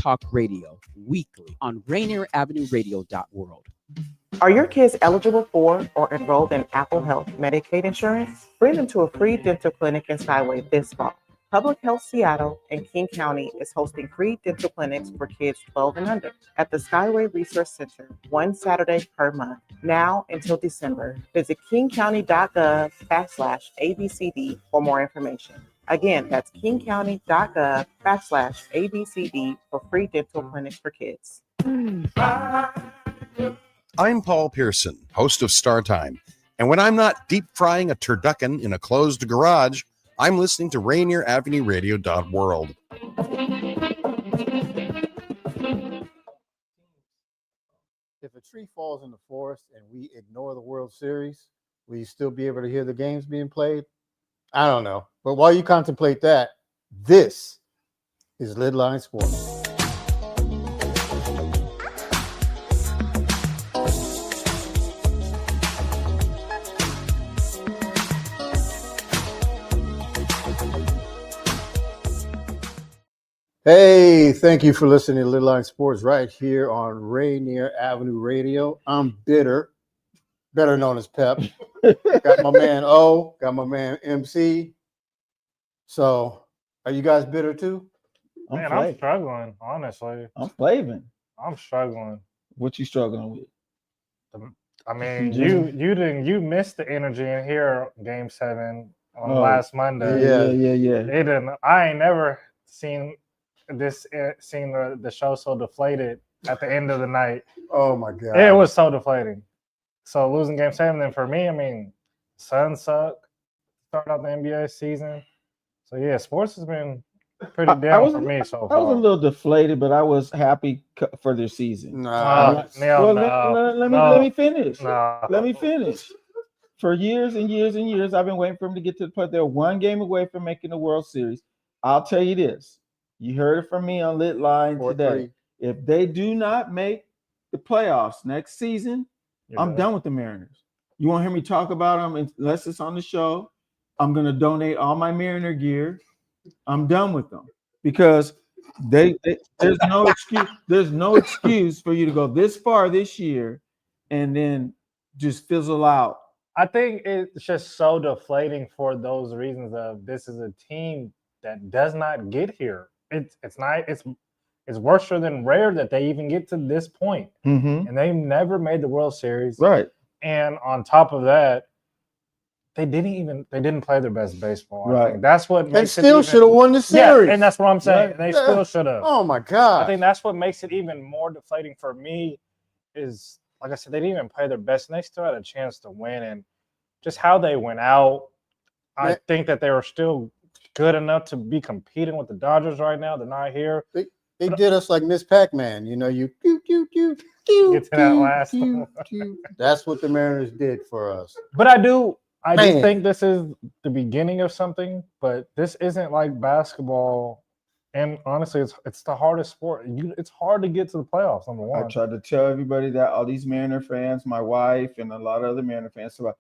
Talk Radio weekly on Rainier Avenue Radio.world. Are your kids eligible for or enrolled in Apple Health Medicaid insurance? Bring them to a free dental clinic in Skyway this fall. Public Health Seattle and King County is hosting free dental clinics for kids 12 and under at the Skyway Resource Center one Saturday per month. Now until December, visit kingcounty.gov/ABCD for more information. Again, that's kingcounty.gov/ABCD for free dental clinics for kids. I'm Paul Pearson, host of Star Time, and when I'm not deep frying a turducken in a closed garage, I'm listening to Rainier Avenue Radio.world. If a tree falls in the forest and we ignore the World Series, will you still be able to hear the games being played? I don't know. But while you contemplate that, this is LidLine Sports. Hey, thank you for listening to LidLine Sports right here on Rainier Avenue Radio. I'm Bitter, better known as Pep. Got my man O, got my man MC. So, are you guys bitter too? I'm struggling, honestly. I'm flaving. I'm struggling. What you struggling with? I mean, you missed the energy in here, Game 7 on last Monday. Yeah. I ain't never seen the show so deflated at the end of the night. Oh my God. It was so deflating. So losing Game 7, then for me, I mean, Suns suck. Start out the NBA season. So yeah, sports has been pretty down for me so far. I was a little deflated, but I was happy for their season. Let me finish. Let me finish. For years and years and years, I've been waiting for them to get to the point. They're one game away from making the World Series. I'll tell you this. You heard it from me on LidLine today. If they do not make the playoffs next season, I'm done with the Mariners. You won't hear me talk about them unless it's on the show. I'm going to donate all my Mariner gear. I'm done with them because there's no excuse. There's no excuse for you to go this far this year and then just fizzle out. I think it's just so deflating for those reasons of this is a team that does not get here. It's worse than rare that they even get to this point. Mm-hmm. And they never made the World Series. Right. And on top of that, they didn't play their best baseball. Right. I think that's what They makes still should have won the series. Yeah, and that's what I'm saying. Right. They still should have. Oh my God. I think that's what makes it even more deflating for me is, like I said, they didn't even play their best. And they still had a chance to win. And just how they went out, I think that they were still good enough to be competing with the Dodgers right now. They're not here. They did us like Miss Pac-Man. You know, you get to that last one. That's what the Mariners did for us. But I do think this is the beginning of something, but this isn't like basketball. And honestly, it's the hardest sport. It's hard to get to the playoffs, number one. I tried to tell everybody that, all these Mariner fans, my wife, and a lot of other Mariner fans, about,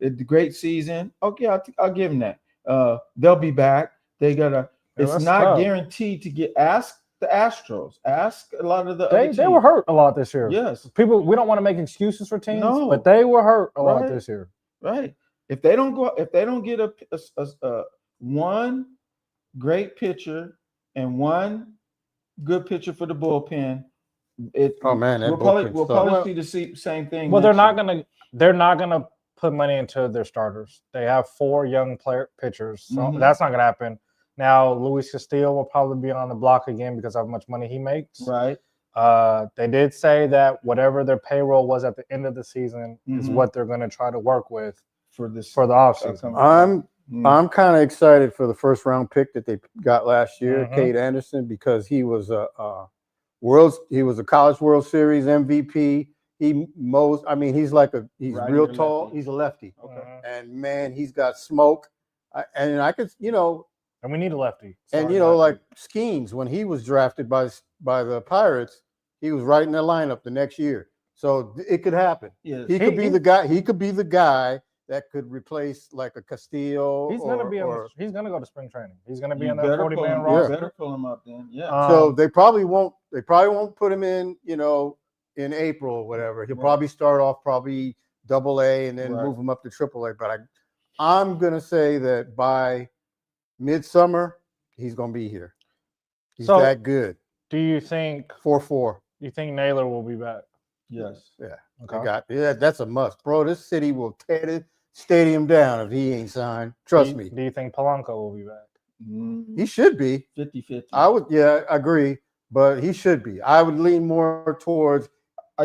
it's a great season. Okay, I'll give them that. They'll be back. They gotta. It's not tough. Guaranteed to get. Ask the Astros. Ask a lot of the. They were hurt a lot this year. Yes, people. We don't want to make excuses for teams, but they were hurt a lot this year. Right. If they don't get a one great pitcher and one good pitcher for the bullpen, we'll probably see the same thing. Well, they're not gonna put money into their starters. They have 4 young pitchers, so that's not gonna happen. Now, Luis Castillo will probably be on the block again because of how much money he makes. Right. They did say that whatever their payroll was at the end of the season is what they're going to try to work with for the offseason. I'm kind of excited for the first round pick that they got last year, Cade Anderson, because he was a college World Series MVP. He's real tall. He's a lefty. Okay. And man, he's got smoke. And we need a lefty. Like Skeens, when he was drafted by the Pirates, he was right in the lineup the next year. So it could happen. Yes. He could be the guy that could replace like a Castillo. He's gonna go to spring training. He's gonna be in that 40-man You roster. better pull him up then. Yeah. So they probably won't put him in, in April or whatever. He'll probably start off probably AA and then move him up to AAA. But I'm gonna say that by midsummer he's gonna be here. He's that good. Do you think 4-4? You think Naylor will be back? Yes. Yeah. Okay. That's a must, bro. This city will tear the stadium down if he ain't signed. Trust me. Do you think Polanco will be back? He should be 50-50. I agree, but he should be. I would lean more towards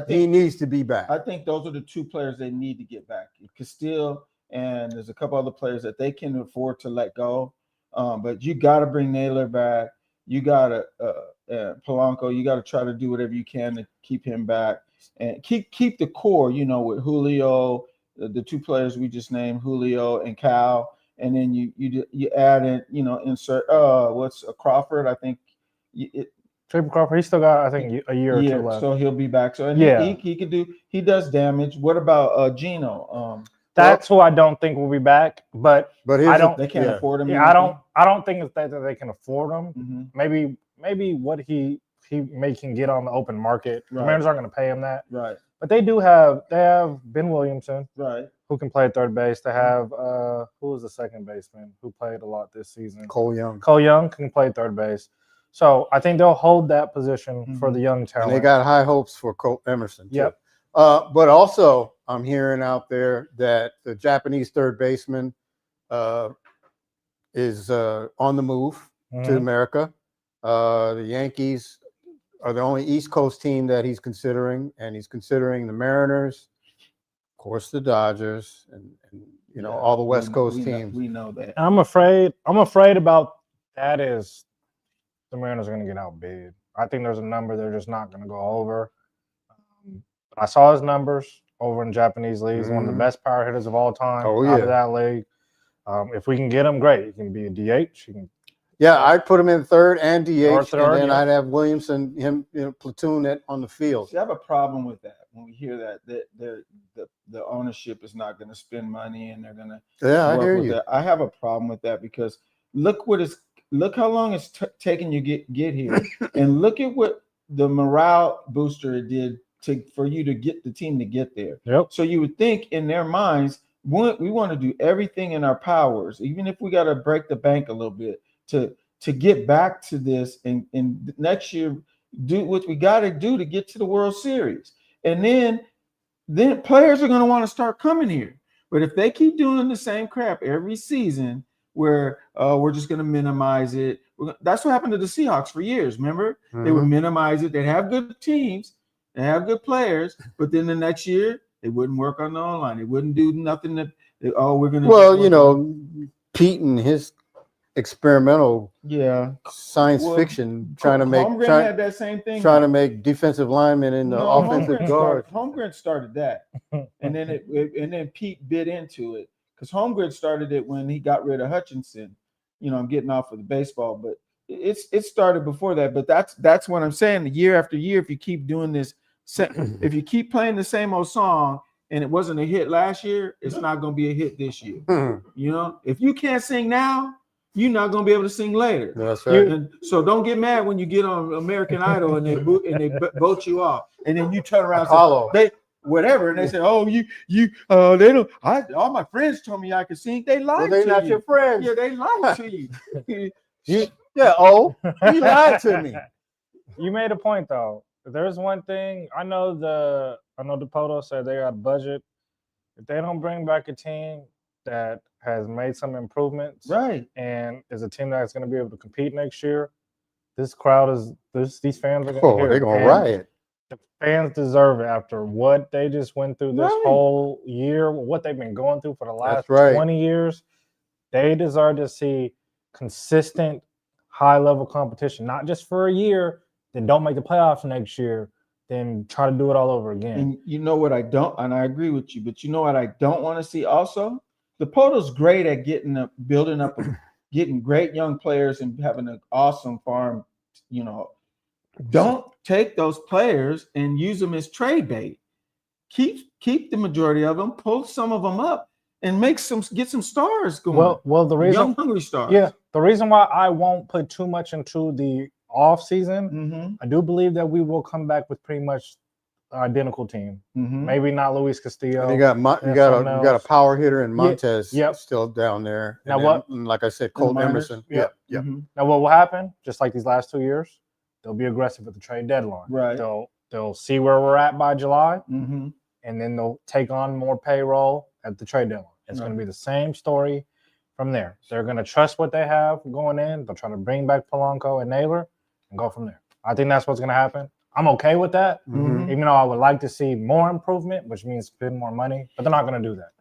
he needs to be back. I think those are the two players they need to get back. Castillo, and there's a couple other players that they can afford to let go. But you got to bring Naylor back. You got to Polanco. You got to try to do whatever you can to keep him back and keep the core. With Julio, the two players we just named, Julio and Cal, and then you add in insert what's Crawford. I think Triple Crawford. He's still got I think a year or two left. So he'll be back. So he could do. He does damage. What about Gino? That's who I don't think will be back, but I don't. They can't afford him. Yeah, I don't think it's that they can afford him. Mm-hmm. Maybe what he can get on the open market. Right. The Mariners aren't going to pay him that. Right. But they have Ben Williamson, right, who can play at third base. They have who was the second baseman who played a lot this season? Cole Young. Cole Young can play third base. So I think they'll hold that position for the young talent. And they got high hopes for Cole Emerson. Too. Yep. But also, I'm hearing out there that the Japanese third baseman is on the move to America. The Yankees are the only East Coast team that he's considering, and he's considering the Mariners, of course, the Dodgers, and all the West Coast teams. We know that. I'm afraid about that is the Mariners are going to get outbid. I think there's a number they're just not going to go over. I saw his numbers over in Japanese league. He's one of the best power hitters of all time out of that league. If we can get him, great. He can be a DH. I'd put him in third and DH, and then I'd have Williamson, him platoon on the field. See, I have a problem with that when we hear that the ownership is not going to spend money and they're going to. Yeah, I hear you. That. I have a problem with that because look how long it's taken you get here, and look at what the morale booster it did for you to get the team to get there. Yep. So you would think in their minds, we want to do everything in our powers, even if we got to break the bank a little bit to get back to this and next year do what we got to do to get to the World Series. And then players are going to want to start coming here. But if they keep doing the same crap every season where we're just going to minimize it, that's what happened to the Seahawks for years. Remember? They would minimize it. They'd have good teams. They have good players, but then the next year they wouldn't work on the online. They wouldn't do nothing we're going to. Well, Pete and his experimental science fiction trying to make Holmgren had that same thing, trying to make defensive linemen into offensive guards. Holmgren started that, and then Pete bit into it because Holmgren started it when he got rid of Hutchinson. I'm getting off of the baseball, but it started before that. But that's what I'm saying. Year after year, if you keep doing this, if you keep playing the same old song and it wasn't a hit last year, it's not going to be a hit this year. If you can't sing now, you're not going to be able to sing later. That's right. And so don't get mad when you get on American Idol and they vote you off, and then you turn around and say, and they say, oh, they don't. All my friends told me I could sing. They lied to you. They're not your friends. Yeah, they lied to you. He lied to me. You made a point though. There's one thing I know. DePoto said they got a budget. If they don't bring back a team that has made some improvements, right, and is a team that's going to be able to compete next year, these fans are going to they're going to riot. The fans deserve it after what they just went through this whole year, what they've been going through for the last 20 years. They deserve to see consistent, high-level competition, not just for a year, then don't make the playoffs next year, then try to do it all over again. And you know what I don't, and I agree with you, but you know what I don't want to see also? DePoto's great at building up, getting great young players and having an awesome farm. Don't take those players and use them as trade bait. Keep the majority of them, pull some of them up, and get some stars going. Well, the reason young hungry stars. Yeah, the reason why I won't put too much into the off season, I do believe that we will come back with pretty much identical team. Maybe not Luis Castillo. And you got a power hitter in Montez still down there. Now like I said, Colt Emerson. Yep. Now what will happen? Just like these last 2 years, they'll be aggressive at the trade deadline. Right. They'll see where we're at by July, and then they'll take on more payroll at the trade deadline. It's going to be the same story from there. They're going to trust what they have going in. They'll try to bring back Polanco and Naylor and go from there. I think that's what's going to happen. I'm okay with that, even though I would like to see more improvement, which means spend more money, but they're not going to do that.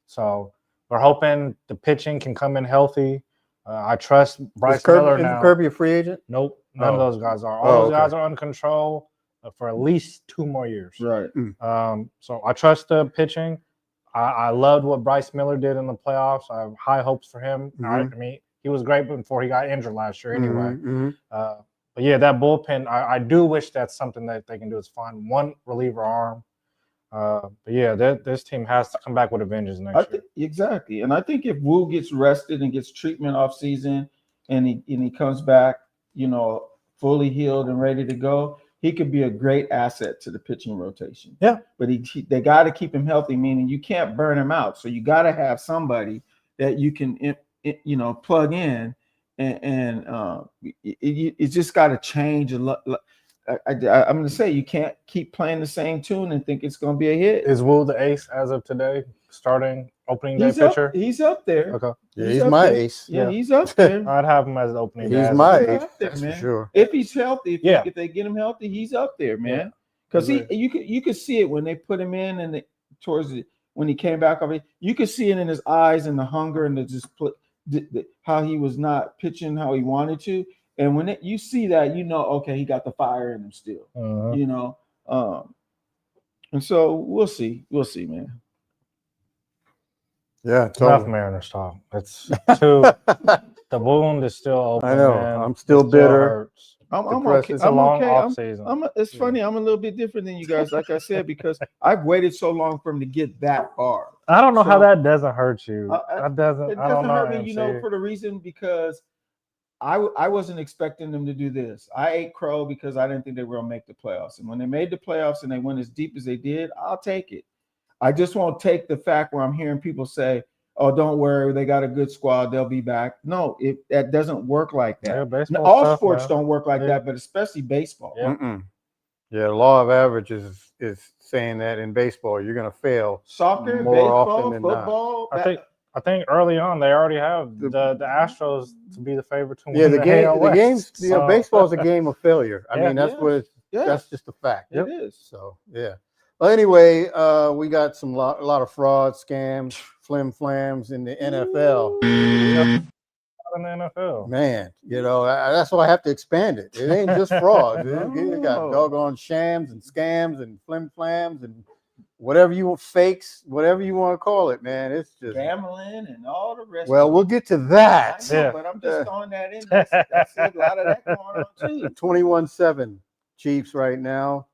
So we're hoping the pitching can come in healthy. I trust Bryce Miller now. Is Kirby a free agent? Nope, none of those guys are. All those guys are under control for at least 2 more years. Right. So I trust the pitching. I loved what Bryce Miller did in the playoffs. I have high hopes for him. I mean, he was great before he got injured last year anyway. But yeah, that bullpen, I do wish that's something that they can do is find one reliever arm. But yeah, this team has to come back with a vengeance next year. Exactly. And I think if Wu gets rested and gets treatment off season and he comes back, fully healed and ready to go, he could be a great asset to the pitching rotation. Yeah. But they got to keep him healthy, meaning you can't burn him out. So you got to have somebody that you can, plug in. And it just got to change a lot. I'm going to say you can't keep playing the same tune and think it's going to be a hit. Is Wu the ace as of today, starting opening day pitcher? He's up there. Okay. Yeah, he's my ace. Yeah, he's up there. I'd have him as the opening day. He's my ace, that's for sure. If he's healthy, if they get him healthy, he's up there, man. Because you could see it when they put him in and when he came back over, you could see it in his eyes and the hunger and how he was not pitching how he wanted to. And when you see that, okay, he got the fire in him still, and so we'll see, man. Yeah, totally. Enough Mariners talk. It's too. The wound is still open. I know. Man. I'm still bitter. I'm okay. It's a long off season. It's funny. I'm a little bit different than you guys, like I said, because I've waited so long for him to get that far. I don't know how that doesn't hurt you. It doesn't hurt me, for the reason because I wasn't expecting them to do this. I ate crow because I didn't think they were going to make the playoffs. And when they made the playoffs and they went as deep as they did, I'll take it. I just won't take the fact where I'm hearing people say, oh, don't worry, they got a good squad, they'll be back. No, that doesn't work like that. Yeah, all sports don't work like that, but especially baseball. Yeah, the law of average is saying that in baseball you're going to fail. Soccer, more baseball, often than football. I think early on they already have the Astros to be the favorite to win the games. So, baseball is a game of failure. I mean, that's that's just a fact. It is. So Well, anyway, we got a lot of fraud, scams, flim-flams in the NFL. In the NFL, man, that's why I have to expand it. It ain't just fraud. You got doggone shams and scams and flim-flams and whatever you want, fakes, whatever you want to call it, man. It's just gambling and all the rest. Well, we'll get to that. But I'm just throwing that in. That's a lot of that going on too. 21-7 Chiefs right now.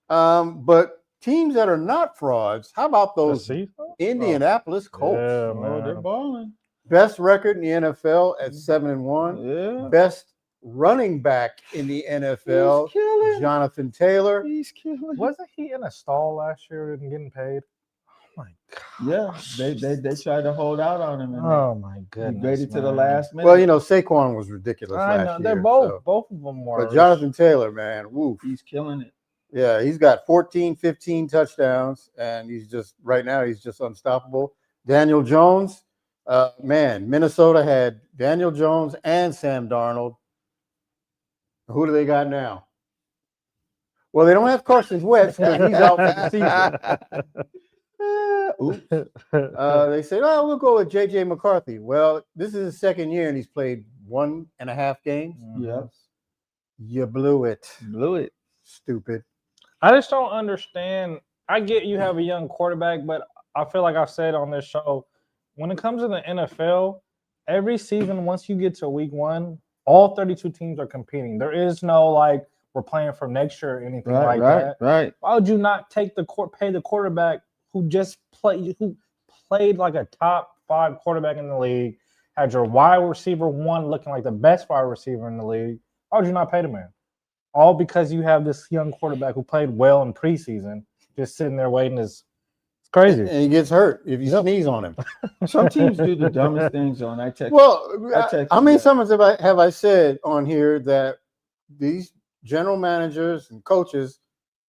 But teams that are not frauds, how about those Indianapolis Colts? Yeah, man. They're balling. Best record in the NFL at 7-1. Yeah. Best running back in the NFL, Jonathan Taylor. He's killing. Wasn't he in a stall last year and getting paid? Oh my God. Yeah, they tried to hold out on him. Oh my goodness. He waited to the last minute. Well, Saquon was ridiculous last year. They're both of them were. But Jonathan Taylor, man, woof. He's killing it. Yeah, he's got 14, 15 touchdowns, and he's just unstoppable. Daniel Jones, Minnesota had Daniel Jones and Sam Darnold. Who do they got now? Well, they don't have Carson Wentz because he's out for the season. They say, we'll go with J.J. McCarthy. Well, this is his second year, and he's played 1.5 games. Yes. You blew it. Stupid. I just don't understand. I get you have a young quarterback, but I feel like I've said on this show, when it comes to the NFL, every season, once you get to week 1, all 32 teams are competing. There is no we're playing for next year or anything that. Right. Why would you not pay the quarterback who played like a top 5 quarterback in the league, had your wide receiver 1 looking like the best wide receiver in the league. Why would you not pay the man? All because you have this young quarterback who played well in preseason, just sitting there waiting. It's crazy. And he gets hurt if you sneeze on him. Some teams do the dumbest things on. How many summers have I said on here that these general managers and coaches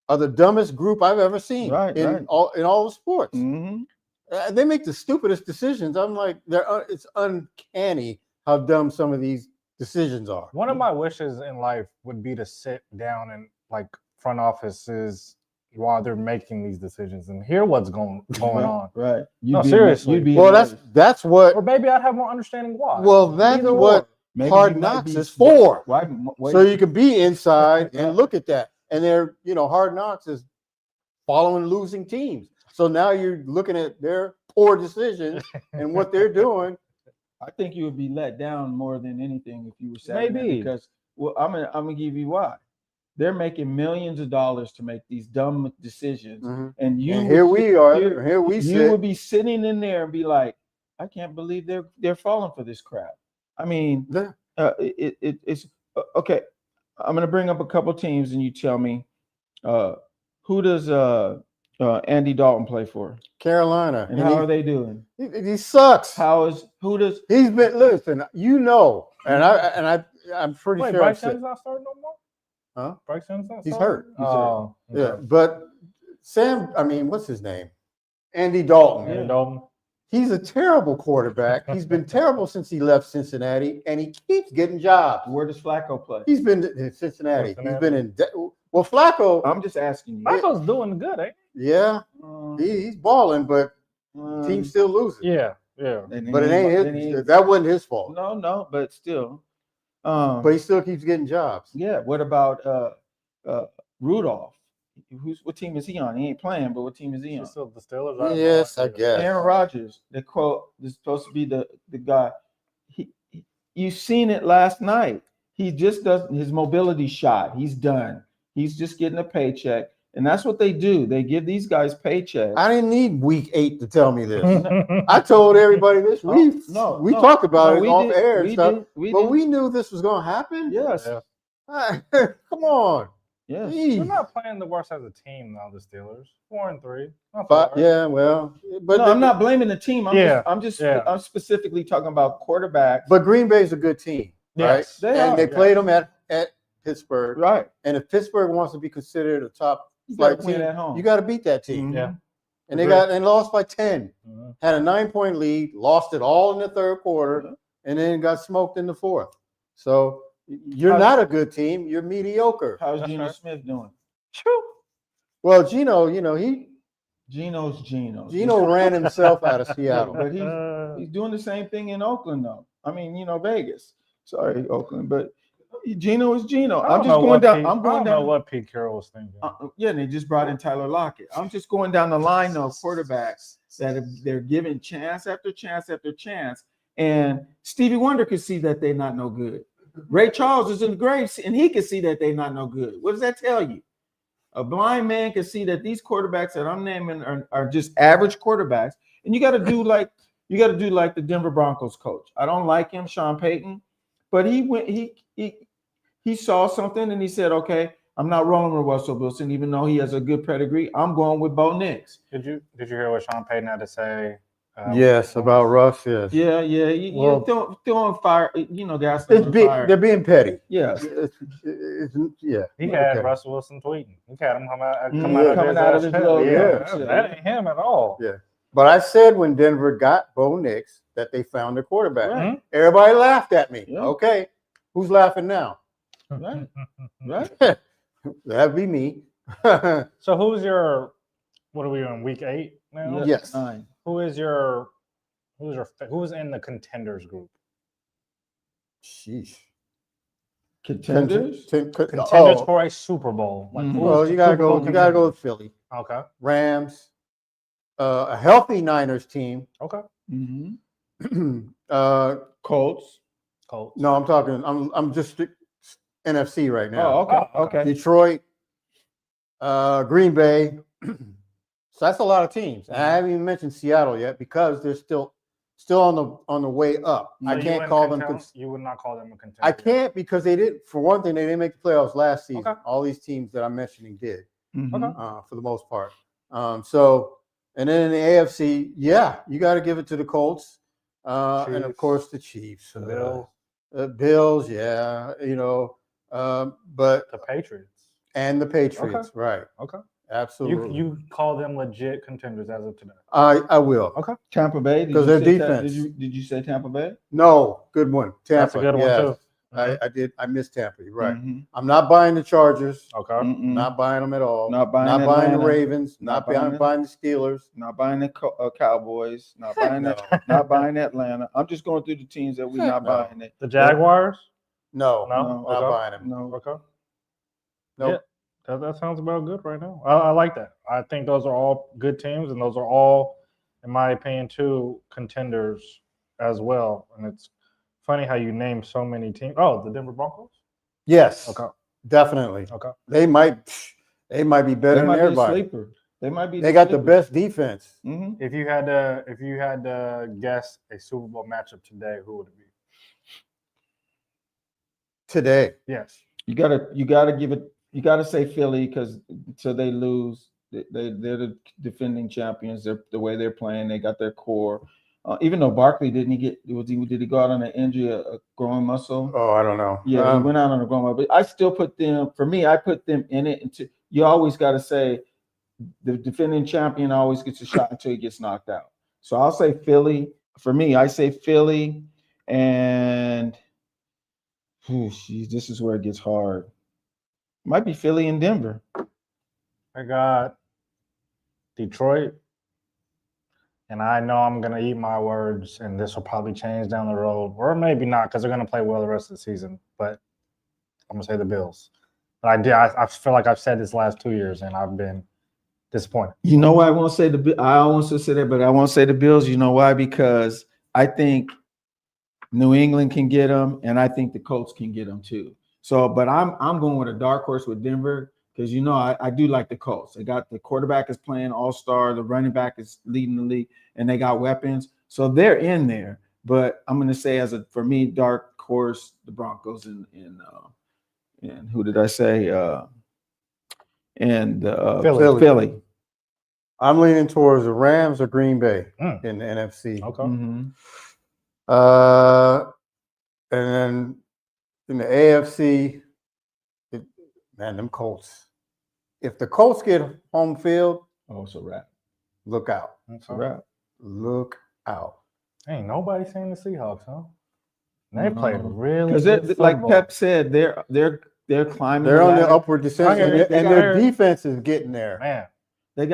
are the dumbest group I've ever seen in all the sports. Mm-hmm. They make the stupidest decisions. I'm like, it's uncanny how dumb some of these decisions are. One of my wishes in life would be to sit down and like front offices while they're making these decisions and hear what's going on. Right. Seriously. That's what. Or maybe I'd have more understanding why. Well, that's what Hard Knocks is for. So you can be inside and look at that. And Hard Knocks is following losing teams. So now you're looking at their poor decisions and what they're doing. I think you would be let down more than anything if you were sat there, because I'm gonna give you why. They're making millions of dollars to make these dumb decisions, and here we would be sitting in there and be like, I can't believe they're falling for this crap. I mean, it's okay. I'm gonna bring up a couple teams, and you tell me who does Andy Dalton play for? Carolina. And how are they doing? He sucks. He's been, listen, and I'm pretty sure. Bryce Young's not starting no more? Huh? Bryce Young's not He's starting? hurt. Okay. Yeah, but what's his name? Andy Dalton. Andy Dalton. He's a terrible quarterback. He's been terrible since he left Cincinnati, and he keeps getting jobs. Where does Flacco play? He's been in Cincinnati. He's been in Flacco. I'm just asking you. Flacco's doing good, eh? Yeah, he's balling, but team still losing. Yeah. But it ain't that wasn't his fault. No, but still. But he still keeps getting jobs. Yeah. What about Rudolph? What team is he on? He ain't playing, but what team is he on? Still the Steelers. Yes, I guess. Aaron Rodgers. The quote is supposed to be the guy. You seen it last night. He just doesn't. His mobility shot. He's done. He's just getting a paycheck. And that's what they do. They give these guys paychecks. I didn't need week 8 to tell me this. I told everybody this. We talked about it off air and stuff. But we knew this was going to happen. Yes. Yeah. Come on. Yeah. They're not playing the worst as a team now, the Steelers. 4-3. Yeah, well. But I'm not blaming the team. I'm specifically talking about quarterbacks. But Green Bay's a good team. Yes. Right? They played them at Pittsburgh. Right. And if Pittsburgh wants to be considered a top flight team, at home. you got to beat that team. Yeah. And they lost by 10. Had a 9-point lead, lost it all in the third quarter, and then got smoked in the fourth. So you're not a good team. You're mediocre. How's Geno Smith doing? Well, Geno, Geno's Geno. Geno ran himself out of Seattle. But he's doing the same thing in Oakland, though. I mean, Vegas. Sorry, Oakland, but Geno is Geno. I'm just going down. I don't know what Pete Carroll was thinking. And they just brought in Tyler Lockett. I'm just going down the line of quarterbacks that they're given chance after chance after chance. And Stevie Wonder could see that they're not no good. Ray Charles is in the grave, and he can see that they're not no good. What does that tell you? A blind man can see that these quarterbacks that I'm naming are just average quarterbacks. And you got to do like the Denver Broncos coach. I don't like him, Sean Payton, but he saw something and he said, okay, I'm not rolling with Russell Wilson, even though he has a good pedigree. I'm going with Bo Nix. Did you hear what Sean Payton had to say? Yes, about Russ. Yes. Yeah. You throwing fire. Guys. They're being petty. Yeah. He had Russell Wilson tweeting. He had him coming out of his logo. Yeah. That ain't him at all. Yeah. But I said when Denver got Bo Nix that they found a quarterback. Right. Everybody laughed at me. Yeah. Okay, who's laughing now? Right. That'd be me. So who's your? What are we on, week 8 now? Yes. 9. Who's in the contenders group? Sheesh. Contenders? Contenders for a Super Bowl. Well, you gotta go with Philly. Okay. Rams. A healthy Niners team. Okay. Mm-hmm. Colts. No, I'm just NFC right now. Oh, okay. Detroit, Green Bay, So that's a lot of teams. And I haven't even mentioned Seattle yet because they're still on the way up. So I can't call them. You would not call them a contender. I can't because they did. For one thing, they didn't make the playoffs last season. Okay. All these teams that I'm mentioning did, Okay. for the most part. So, and then in the AFC, yeah, you got to give it to the Colts, and of course the Chiefs, The Bills. Bills, yeah, but The Patriots. and the Patriots, right? Okay. Absolutely. You call them legit contenders as of today. I will. Okay. Tampa Bay, because their defense. Did you say Tampa Bay? No, good one. Tampa. That's a good one too. I did. I missed Tampa. You're right. Mhm. I'm not buying the Chargers. Okay. Mm-mm. Not buying them at all. Not buying the Atlanta. Ravens. Not Not buying the Steelers. Not buying the Cowboys. Not buying No. not buying Atlanta. I'm just going through the teams that we're not No. buying it. The Jaguars. No, No. not Okay. buying them. No. Okay. Nope. Yeah, that sounds about good right now. I like that. I think those are all good teams, and those are all, in my opinion, too, contenders as well. And it's funny how you name so many teams. Oh, the Denver Broncos. Yes. Okay. Definitely. Okay. They might be better They than might be a everybody. sleeper. They might be. They got the best defense. Mm-hmm. If you had to guess a Super Bowl matchup today, who would it be? Today. Yes. You gotta give it. You gotta say Philly because until they lose, they're the defending champions. They're the way they're playing. They got their core. Even though Barkley did he go out on an injury, a growing muscle? Oh, I don't know. Yeah, he went out on a growing muscle. But I still put them. For me, I put them in it. You always got to say the defending champion always gets a shot until he gets knocked out. So I'll say Philly. For me, I say Philly, and this is where it gets hard. Might be Philly and Denver. I got Detroit, and I know I'm going to eat my words, and this will probably change down the road, or maybe not because they're going to play well the rest of the season, but I'm going to say the Bills. But I feel like I've said this last 2 years, and I've been disappointed. You know why I won't say I also say that, but I won't say the Bills. You know why? Because I think New England can get them, and I think the Colts can get them too. So, but I'm going with a dark horse with Denver because I do like the Colts. They got the quarterback is playing all-star, the running back is leading the league, and they got weapons, so they're in there. But I'm going to say for me, dark horse, the Broncos and who did I say? Philly. I'm leaning towards the Rams or Green Bay in the NFC. Okay. Mm-hmm. And then in the AFC, them Colts. If the Colts get home field, it's a wrap. Look out. It's a wrap. Look out. Ain't nobody saying the Seahawks, huh? They played really because good like football. Pep said, they're climbing. They're on ladder. the upward descent, and their defense is getting there. Man, they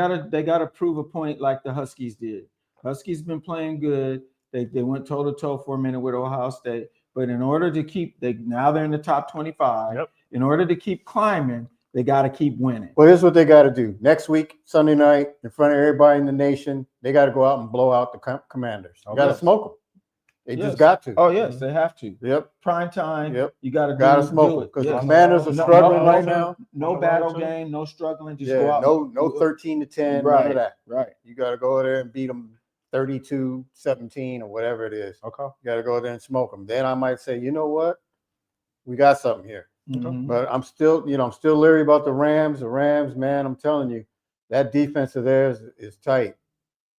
gotta prove a point like the Huskies did. Huskies been playing good. They went toe to toe for a minute with Ohio State, but in order to keep now they're in the top 25. Yep. In order to keep climbing, they got to keep winning. Well, here's what they got to do. Next week, Sunday night, in front of everybody in the nation, they got to go out and blow out the Commanders. You got to smoke them. They just got to. Oh, yes, they have to. Yep. Prime time. Yep. You got to smoke them because the Commanders are struggling right now. No battle game, no struggling. Just go out. No 13-10, right, none of that. Right. You got to go there and beat them 32-17 or whatever it is. Okay. You got to go there and smoke them. Then I might say, you know what? We got something here. Mm-hmm. But I'm still leery about the Rams. The Rams, man, I'm telling you, that defense of theirs is tight.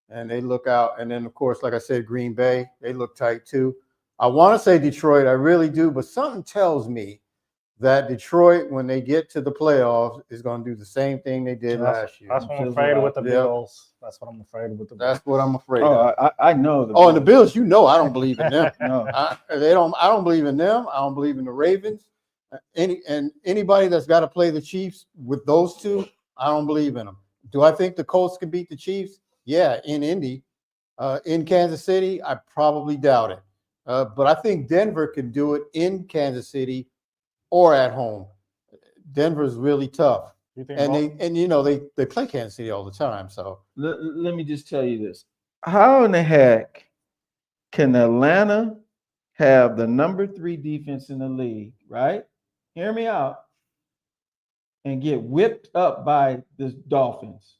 And they look out. And then, of course, like I said, Green Bay, they look tight too. I want to say Detroit, I really do, but something tells me that Detroit, when they get to the playoffs, is going to do the same thing they did last year. That's what I'm afraid of with the Bills. That's what I'm afraid of with the Bills. That's what I'm afraid of. I know. And the Bills, I don't believe in them. No. I don't believe in them. I don't believe in the Ravens. Anybody that's got to play the Chiefs with those two, I don't believe in them. Do I think the Colts can beat the Chiefs? Yeah, in Indy. In Kansas City, I probably doubt it. But I think Denver can do it in Kansas City or at home. Denver's really tough. They play Kansas City all the time. So let me just tell you this. How in the heck can Atlanta have the number 3 defense in the league, right? Hear me out. And get whipped up by the Dolphins.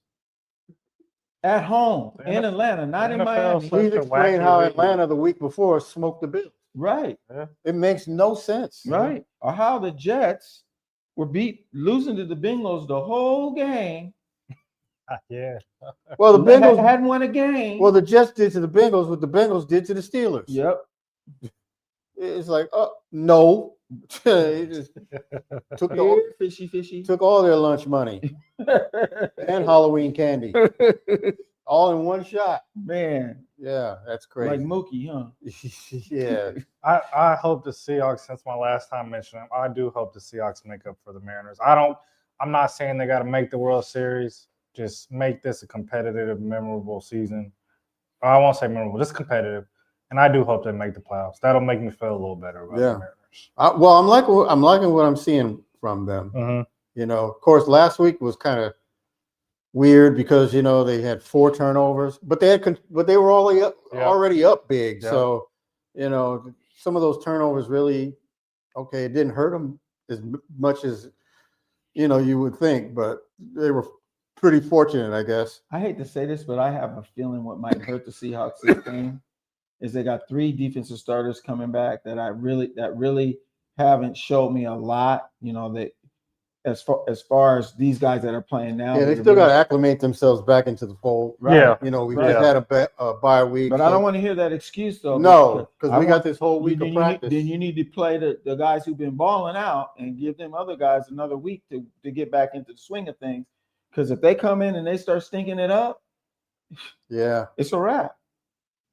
At home The in Atlanta, not in Miami. Such Please a explain wacky how league. Atlanta the week before smoked the Bills. Right. It makes no sense. Right. Or how the Jets were losing to the Bengals the whole game. Yeah. Well, the Bengals hadn't won a game. Well, the Jets did to the Bengals what the Bengals did to the Steelers. Yep. It's like, no. It just took all their lunch money and Halloween candy all in one shot. Man. Yeah, that's crazy. Like Mookie, huh? Yeah. I hope the Seahawks, since my last time mentioning them, I do hope the Seahawks make up for the Mariners. I'm not saying they got to make the World Series. Just make this a competitive, memorable season. I won't say memorable, just competitive. And I do hope they make the playoffs. That'll make me feel a little better about the Mariners. Well, I'm liking what I'm seeing from them. Mm-hmm. You know, of course, last week was kind of weird because they had 4 turnovers, but they were already up big. Yeah. So, some of those turnovers really, it didn't hurt them as much as you would think, but they were pretty fortunate, I guess. I hate to say this, but I have a feeling what might hurt the Seahawks this game is they got 3 defensive starters coming back that really haven't showed me a lot. That as far as these guys that are playing now, they still got to acclimate themselves back into the fold. Right? Yeah, we just had a bye week, but I don't want to hear that excuse though. No, because we got this whole week of practice. Then you need to play the guys who've been balling out and give them other guys another week to get back into the swing of things. Because if they come in and they start stinking it up, it's a wrap.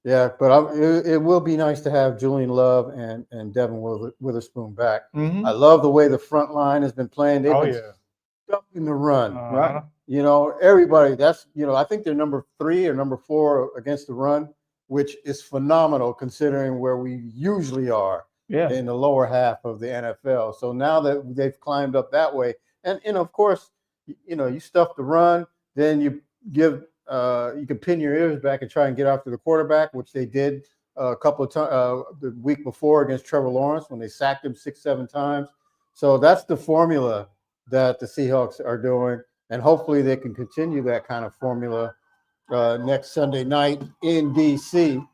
Yeah, but it will be nice to have Julian Love and Devin Witherspoon back. Mm-hmm. I love the way the front line has been playing. They've been stuffing the run. Right. Everybody, that's, I think they're number 3 or number 4 against the run, which is phenomenal considering where we usually are in the lower half of the NFL. So now that they've climbed up that way, and of course, you stuff the run, then you give you can pin your ears back and try and get after the quarterback, which they did a couple of times the week before against Trevor Lawrence when they sacked him 6-7 times. So that's the formula that the Seahawks are doing, and hopefully they can continue that kind of formula next Sunday night in DC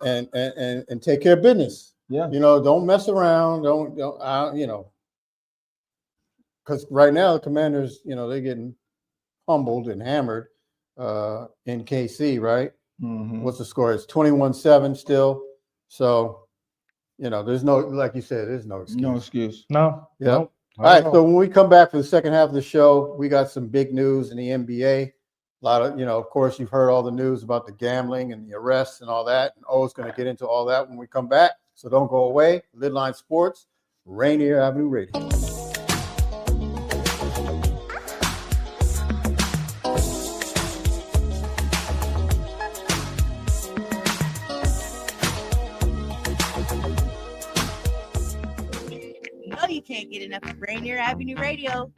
and take care of business. Yeah, don't mess around. Don't because right now the Commanders, they're getting humbled and hammered in KC, right? Mm-hmm. What's the score? It's 21-7 still. So, there's no, like you said, there's no excuse. No excuse. No. Yeah. No. All right. So when we come back for the second half of the show, we got some big news in the NBA. A lot of, of course, you've heard all the news about the gambling and the arrests and all that. And O's going to get into all that when we come back. So don't go away. LidLine Sports, Rainier Avenue Radio. You can't get enough of Rainier Avenue Radio.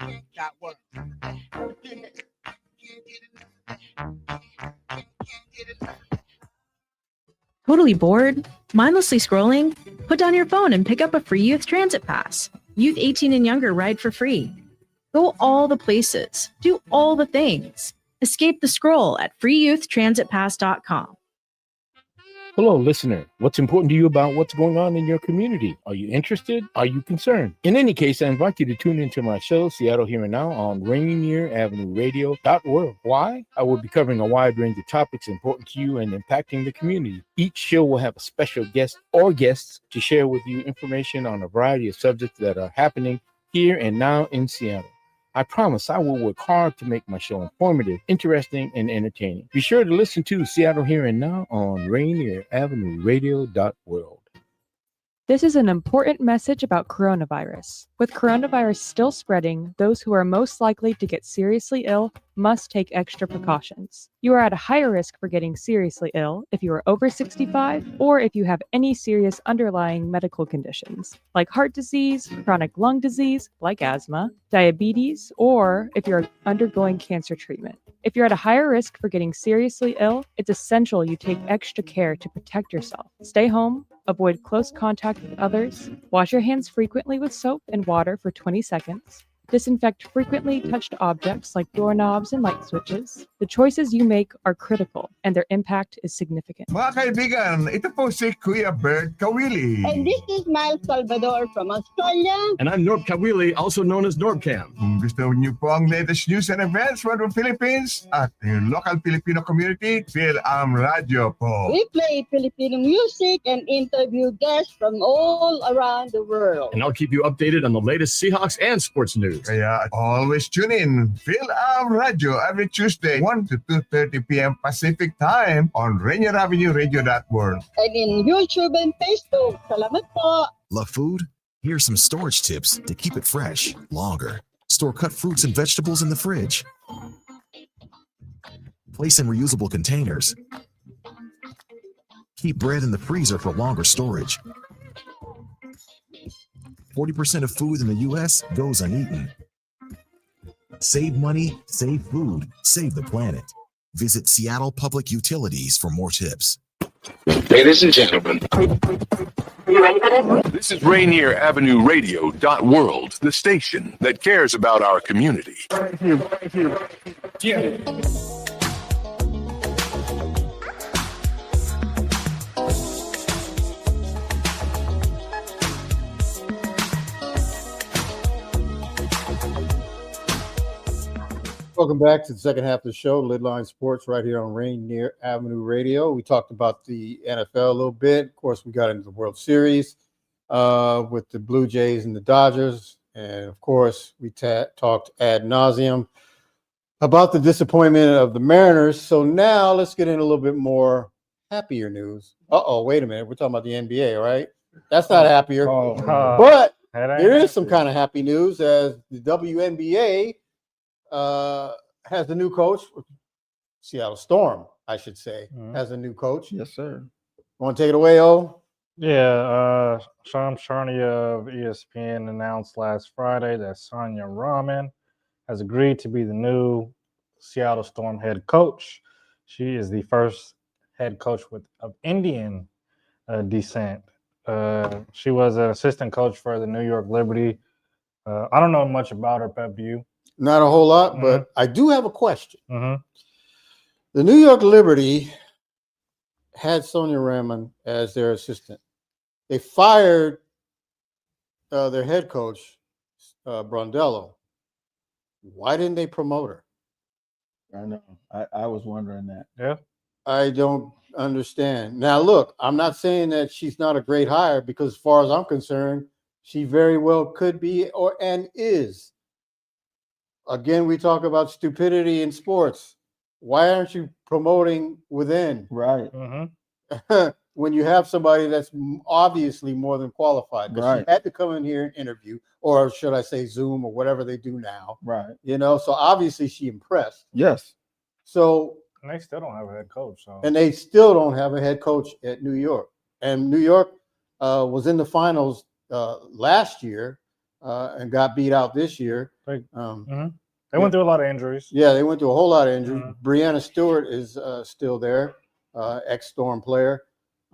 Totally bored? Mindlessly scrolling? Put down your phone and pick up a free youth transit pass. Youth 18 and younger ride for free. Go all the places. Do all the things. Escape the scroll at freeyouthtransitpass.com. Hello, listener. What's important to you about what's going on in your community? Are you interested? Are you concerned? In any case, I invite you to tune into my show, Seattle Here and Now, on Rainier Avenue Radio.world. Why? I will be covering a wide range of topics important to you and impacting the community. Each show will have a special guest or guests to share with you information on a variety of subjects that are happening here and now in Seattle. I promise I will work hard to make my show informative, interesting, and entertaining. Be sure to listen to Seattle Here and Now on Rainier Avenue Radio.world. This is an important message about coronavirus. With coronavirus still spreading, those who are most likely to get seriously ill must take extra precautions. You are at a higher risk for getting seriously ill if you are over 65 or if you have any serious underlying medical conditions, like heart disease, chronic lung disease, like asthma, diabetes, or if you're undergoing cancer treatment. If you're at a higher risk for getting seriously ill, it's essential you take extra care to protect yourself. Stay home, avoid close contact with others, wash your hands frequently with soap and water for 20 seconds, Disinfect frequently touched objects like doorknobs and light switches. The choices you make are critical, and their impact is significant. Mga kaibigan, ito po si Kuya Bert Kawili. And this is Miles Salvador from Australia. And I'm Norb Kawili, also known as Norbcam. Kung gusto niyo po ang latest news and events from the Philippines at yung local Filipino community, Phil Radio po. We play Filipino music and interview guests from all around the world. And I'll keep you updated on the latest Seahawks and sports news. Kaya always tune in Phil Radio every Tuesday 1 to 2:30 p.m. Pacific Time on Rainier Avenue Radio.world. And in YouTube and Facebook. Salamat po. Love food? Here's some storage tips to keep it fresh longer. Store cut fruits and vegetables in the fridge. Place in reusable containers. Keep bread in the freezer for longer storage. 40% of food in the U.S. goes uneaten. Save money, save food, save the planet. Visit Seattle Public Utilities for more tips. Ladies and gentlemen, this is Rainier Avenue Radio.world, the station that cares about our community. Yeah. Welcome back to the second half of the show, LidLine Sports, right here on Rainier Avenue Radio. We talked about the NFL a little bit. Of course, we got into the World Series with the Blue Jays and the Dodgers. And, of course, we talked ad nauseum about the disappointment of the Mariners. So now let's get in a little bit more happier news. Wait a minute. We're talking about the NBA, right? That's not happier. But there is some kind of happy news as the WNBA has a new coach. Seattle Storm, I should say, has a new coach. Yes, sir. Want to take it away, O? Yeah, Sham Charania of ESPN announced last Friday that Sonia Rahman has agreed to be the new Seattle Storm head coach. She is the first head coach of Indian descent. She was an assistant coach for the New York Liberty. I don't know much about her, Pep, do you? Not a whole lot, but I do have a question. The New York Liberty had Sonia Rahman as their assistant. They fired their head coach, Brondello. Why didn't they promote her? I know. I was wondering that. Yeah. I don't understand. Now, look, I'm not saying that she's not a great hire because as far as I'm concerned, she very well could be and is. Again, we talk about stupidity in sports. Why aren't you promoting within? Right. When you have somebody that's obviously more than qualified. Because she had to come in here and interview, or should I say Zoom or whatever they do now. Right. So obviously she impressed. Yes. So. And they still don't have a head coach. So. And they still don't have a head coach at New York. And New York was in the finals last year and got beat out this year. They went through a lot of injuries. Yeah, they went through a whole lot of injuries. Brianna Stewart is still there, ex-Storm player.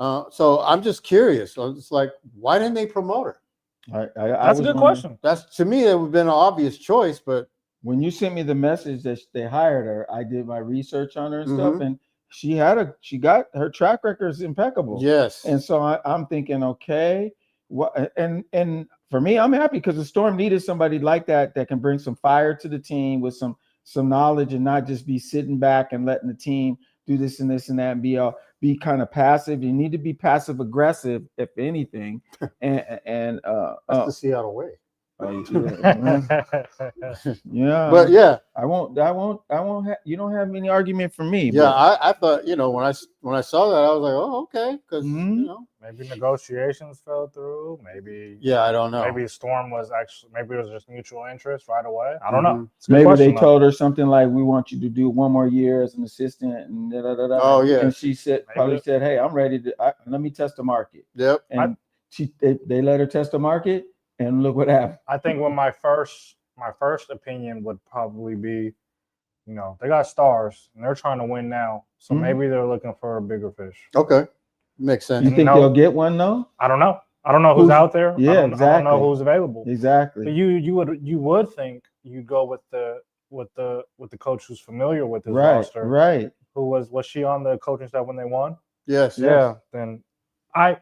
So I'm just curious. It's like, why didn't they promote her? That's a good question. That's, to me, it would have been an obvious choice. But when you sent me the message that they hired her, I did my research on her and stuff, and she got her track record is impeccable. Yes. And so I'm thinking, okay, and for me, I'm happy because the Storm needed somebody like that can bring some fire to the team with some knowledge and not just be sitting back and letting the team do this and this and that and be kind of passive. You need to be passive aggressive, if anything. And that's the Seattle way. Yeah, but yeah, I won't. You don't have any argument for me. Yeah, I thought when I saw that I was like, oh, okay, because maybe negotiations fell through. Maybe I don't know. Maybe Storm was maybe it was just mutual interest right away. I don't know. Maybe they told her something like, "We want you to do one more year as an assistant," and Oh yeah, and she probably said, "Hey, I'm ready to let me test the market." Yep, and they let her test the market. And look what happened. I think my first opinion would probably be, they got stars and they're trying to win now. So maybe they're looking for a bigger fish. Okay. Makes sense. You think they'll get one though? I don't know. I don't know who's out there. Yeah, I don't know who's available. Exactly. But you would think you'd go with the coach who's familiar with his roster. Right. Who was she on the coaching staff when they won? Yes. Yeah. Then I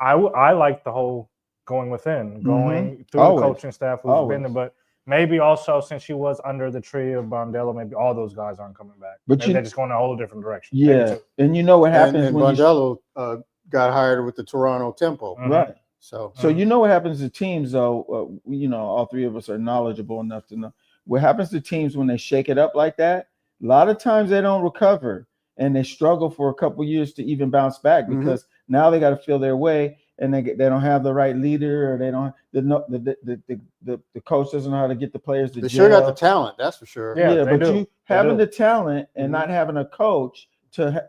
like the whole going within, going through the coaching staff who's been there, but maybe also since she was under the tree of Bondello, maybe all those guys aren't coming back. But maybe they're just going a whole different direction. Yeah, and you know what happens and when Bondello got hired with the Toronto Tempo. Right. So you know what happens to teams, though. All three of us are knowledgeable enough to know what happens to teams when they shake it up like that. A lot of times they don't recover and they struggle for a couple years to even bounce back because now they got to feel their way. And they don't have the right leader, or they don't. The coach doesn't know how to get the players to. They sure got the talent, that's for sure. Yeah, but you having the talent and not having a coach to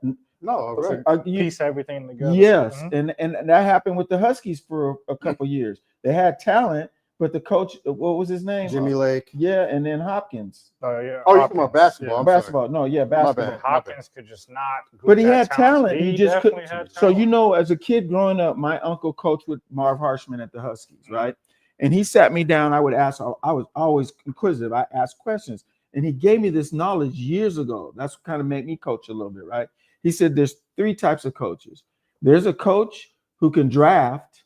piece everything together. Yes, and that happened with the Huskies for a couple years. They had talent, but the coach, what was his name? Jimmy Lake. Yeah, and then Hopkins. Oh yeah. Oh, you're talking about basketball. Yeah. Basketball. No, yeah, basketball. Hopkins could just not. But he had talent. He just could. So talent. as a kid growing up, my uncle coached with Marv Harshman at the Huskies, right? And he sat me down. I would ask. I was always inquisitive. I asked questions, and he gave me this knowledge years ago. That's what kind of made me coach a little bit, right? He said there's three types of coaches. There's a coach who can draft,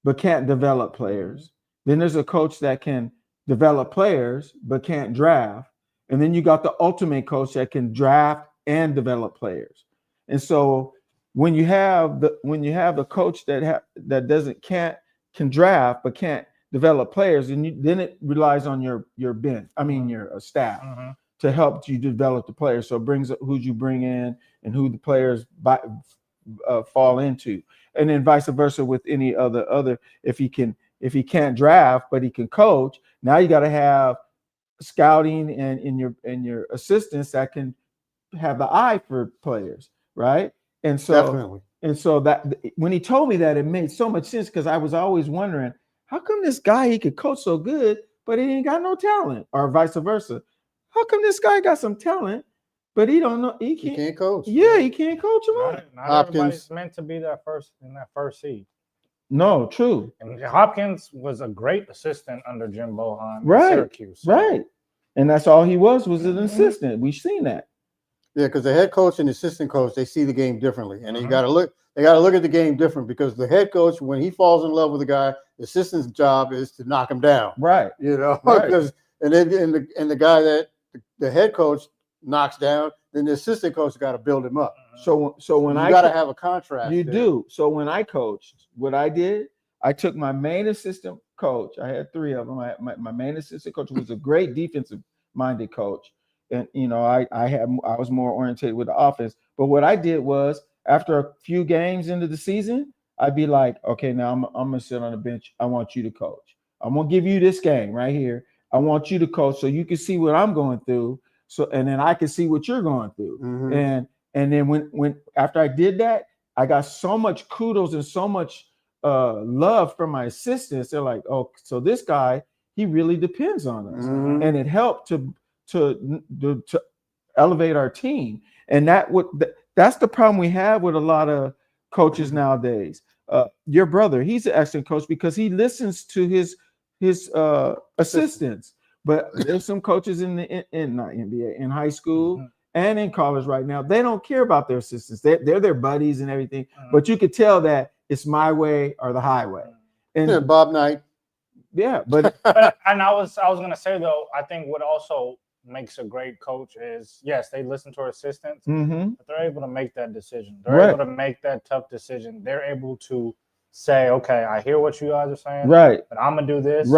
but can't develop players. Then there's a coach that can develop players but can't draft, and then you got the ultimate coach that can draft and develop players. And so when you have the coach that can draft but can't develop players, and then it relies on your bench. I mean your staff to help you develop the players. So it brings up who you bring in and who the players fall into, and then vice versa with any other. If he can't draft but he can coach, now you got to have scouting and in your assistants that can have the eye for players, right? And so definitely. And so that when he told me that, it made so much sense because I was always wondering, how come this guy, he could coach so good, but he ain't got no talent, or vice versa? How come this guy got some talent, but he don't know he can't coach? Yeah, he can't coach him up. Not everybody's meant to be in that first seed. No, true. And Hopkins was a great assistant under Jim Boeheim Right, at Syracuse. right. And that's all he was an assistant. We've seen that. Yeah, because the head coach and the assistant coach, they see the game differently, and they got to look at the game different because the head coach, when he falls in love with a guy, the assistant's job is to knock him down. Right. Because and the guy that the head coach knocks down, then the assistant coach got to build him up. So when you got to have a contrast. You there. do. So when I coached, what I did, I took my main assistant coach. I had three of them. My main assistant coach was a great defensive-minded coach, and I was more oriented with the offense. But what I did was, after a few games into the season, I'd be like, okay, now I'm gonna sit on the bench. I want you to coach. I'm gonna give you this game right here. I want you to coach so you can see what I'm going through. So, and then I can see what you're going through. Mm-hmm. And then when after I did that, I got so much kudos and so much love from my assistants. They're like, oh, so this guy, he really depends on us. Mm-hmm. And it helped to elevate our team. And that's the problem we have with a lot of coaches nowadays. Your brother, he's an excellent coach because he listens to his assistants. But there's some coaches in not NBA, in high school and in college right now, they don't care about their assistants. They're their buddies and everything. But you could tell that it's my way or the highway. And Bob Knight. Yeah, but and I was gonna say though, I think what also makes a great coach is, yes, they listen to our assistants, but they're able to make that decision. They're able to make that tough decision. They're able to say, okay, I hear what you guys are saying, but I'm gonna do this,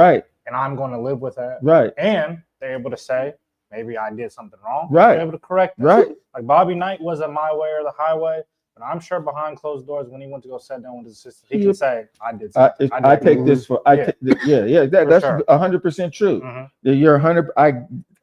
and I'm gonna live with that, and they're able to say, maybe I did something wrong, they're able to correct that. Like Bobby Knight was a my way or the highway, but I'm sure behind closed doors when he went to go sit down with his assistant, he can say, I did something. I take this for that's 100% true. You're 100.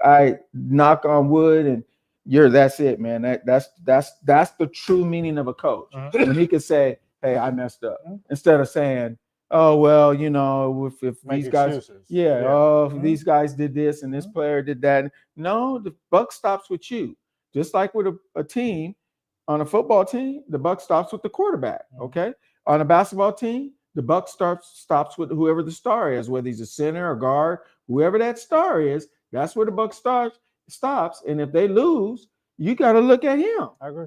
I knock on wood, and that's it, man. That's the true meaning of a coach. When he could say, hey, I messed up, instead of saying, oh, well, if these guys, if these guys did this and this player did that. No, the buck stops with you. Just like with a team, on a football team, the buck stops with the quarterback. Okay. On a basketball team, The buck stops with whoever the star is, whether he's a center or guard, whoever that star is. That's where the buck stops. And if they lose, you got to look at him. I agree.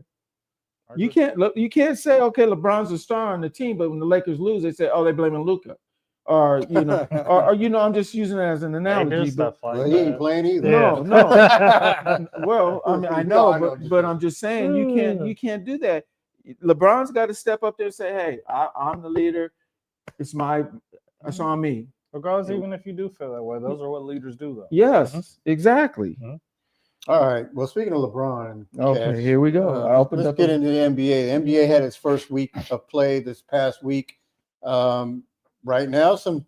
You can't say, okay, LeBron's a star on the team, but when the Lakers lose, they say, oh, they're blaming Luka. Or I'm just using it as an analogy. But he ain't playing either. No. Well, I mean, I know, but I'm just saying you can't do that. LeBron's got to step up there and say, hey, I'm the leader. It's on me. Regardless, even if you do feel that way, those are what leaders do, though. Yes, exactly. All right. Well, speaking of LeBron, okay, here we go. Let's get into the NBA. The NBA had its first week of play this past week. Right now, some,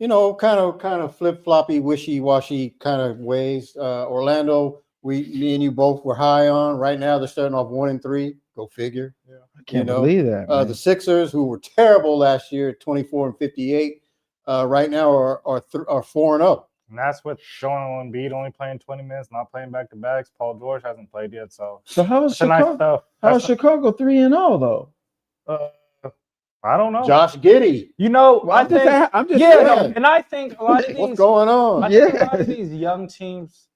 kind of flip-floppy, wishy-washy kind of ways. Orlando, me and you both were high on. Right now, they're starting off 1-3. Go figure. Yeah, I can't believe that. The Sixers, who were terrible last year, 24-58, right now are 4-0. And that's with Joel Embiid only playing 20 minutes, not playing back-to-backs. Paul George hasn't played yet, so how's Chicago? How's Chicago 3-0 though? I don't know. Josh Giddey. I'm just saying. And I think a lot of these. What's going on? I think a lot of these young teams,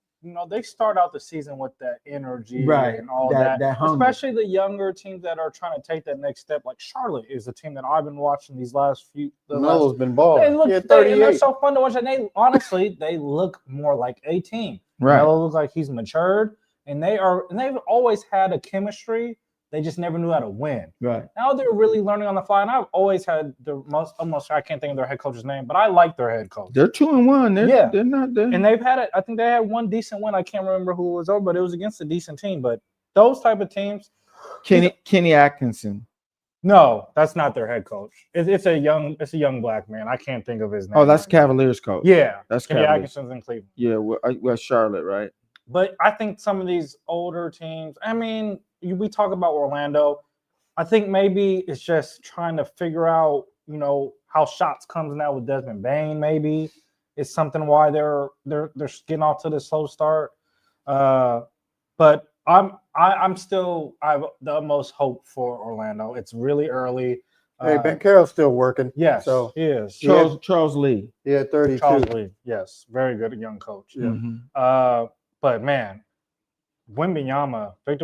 they start out the season with that energy and all that especially the younger teams that are trying to take that next step. Like Charlotte is a team that I've been watching these last few. Melo's been balling. They're so fun to watch, and they look more like a team. Right. Melo looks like he's matured, and they've always had a chemistry. They just never knew how to win. Right. Now they're really learning on the fly, and I've always had almost I can't think of their head coach's name, but I like their head coach. They're 2-1. They're not there. And they've had it. I think they had one decent win. I can't remember who it was over, but it was against a decent team. But those type of teams, Kenny Atkinson. No, that's not their head coach. It's a young black man. I can't think of his name. Oh, that's Cavaliers coach. Yeah, that's Kenny Cavaliers. Atkinson's in Cleveland. Yeah, we're Charlotte, right? But I think some of these older teams. I mean, we talk about Orlando. I think maybe it's just trying to figure out, how shots comes now with Desmond Bane. Maybe it's something why they're getting off to this slow start. But I have the utmost hope for Orlando. It's really early. Hey, Ben Carroll's still working. Yes, so he is. Charles Lee. Yeah, 32. Charles Lee. Yes, very good young coach. Yeah. But man, Victor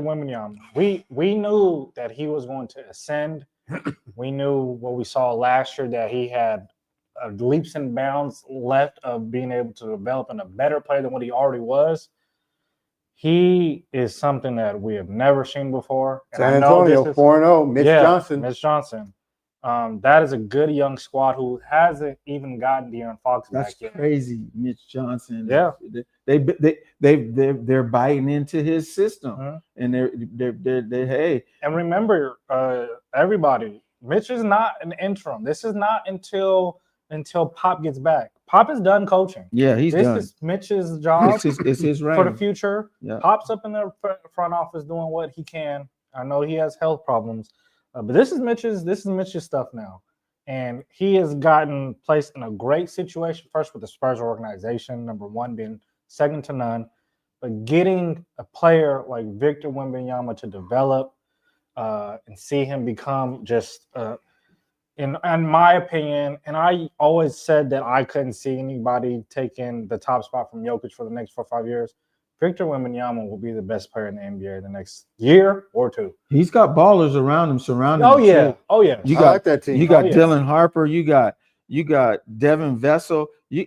Wembanyama, we knew that he was going to ascend. We knew what we saw last year, that he had leaps and bounds left of being able to develop in a better player than what he already was. He is something that we have never seen before. San Antonio 4-0, Mitch Johnson. That is a good young squad who hasn't even gotten De'Aaron Fox back yet. That's crazy, Mitch Johnson. Yeah, they're biting into his system, and they're hey. And remember, everybody, Mitch is not an interim. This is not until Pop gets back. Pop is done coaching. Yeah, he's done. This is Mitch's job. It's his reign for the future. Yeah. Pop's up in the front office doing what he can. I know he has health problems. But this is Mitch's stuff now. And he has gotten placed in a great situation, first with the Spurs organization, number one being second to none. But getting a player like Victor Wembanyama to develop and see him become just, in my opinion, and I always said that I couldn't see anybody taking the top spot from Jokic for the next 4 or 5 years. Victor Wembanyama will be the best player in the NBA the next year or two. He's got ballers around him, surrounding him. Oh yeah. You got I like that team. You got Dylan Harper. You got Devin Vassell. You